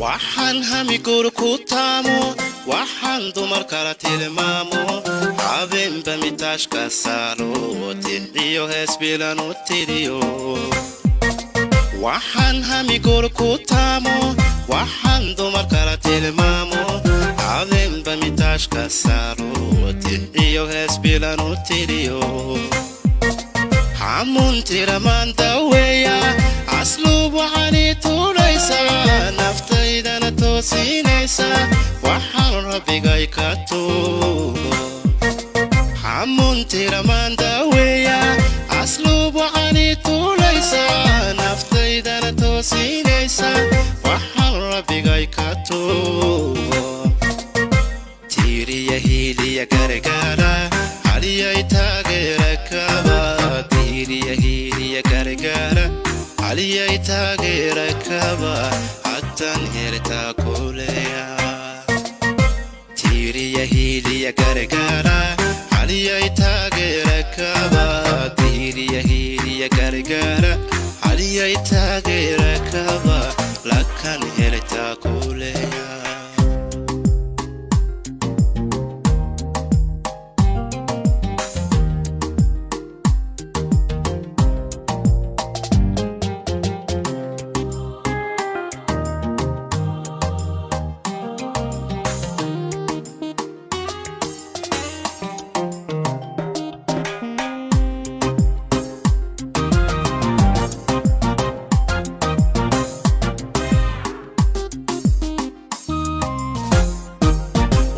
waxaan hamigoor ku taamo waxaan dumar kala tilmaamo habeenba mitaashka saaro tidiyo heesbilan u tiriyo waxaan hamigoor ku taamo waxaan dumar kala tilmaamo habeenba mitaashka saaro tidiyo heesbilan u tiriyo hamuntira mandaweya asluub waxaani tuulaysa naftaydana toosinaysa waxaan rabbigay ka tuugo hamuntira mandaweya asluub waxaani tuulaysa naftaydana toosinaysa waxaan rabbigay ka tuugo tiriya hiliya gargaara haliyay taageera kaba tiriya hiliya gargaara haliyay taageera kaba hatan herta kuleya tiriya hiliya gargaara haliyay taageera kaba tiriya hiliya gargaara haliyay taageera kaba lakan herta kuleya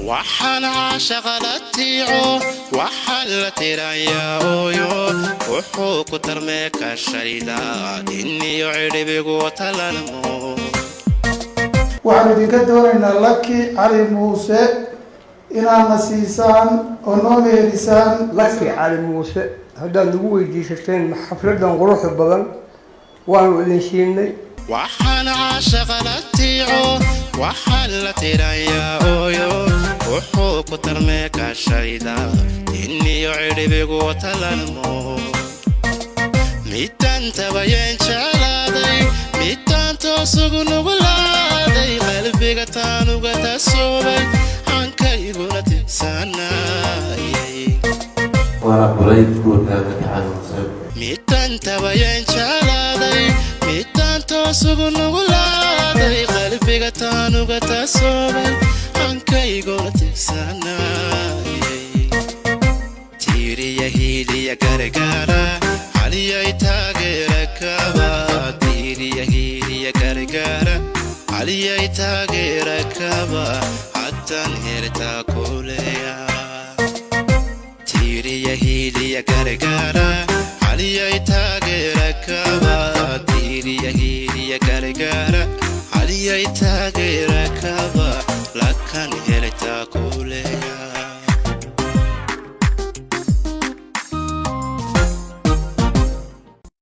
waxaan shaqalatiico waxaan la tirayaa wuxuu ku tarmee ka shayda inniyo cidhibigu talanmo waxaan idinka doonaynaa Lucky Cali Muuse inaad nasiisaan oo noo meerisaan Lucky Cali Muuse haddaad nagu weydiisateen xafladan quruxda badan waanu idin siinay waxaan shaqalatiico waxaan la tirayaa wuxuu ku tarmee ka shayda inniyo cidhibigu talanmo midaan tabayeen jeclaaday midaan toosugu nugulaaday qalbiga taanuga tasoobay hankayguna tirsanayay waana qoray guurka kaxanuunsan midaan tabayeen jeclaaday midaan toosugu nugulaaday qalbiga taanuga tasoobay hankayguna tirsanayay tiriya hiliya gargaara haliyay taageera kaba tiriya hiliya gargaara haliyay taageera kaba hatan herta kuleya tiriya hiliya gargaara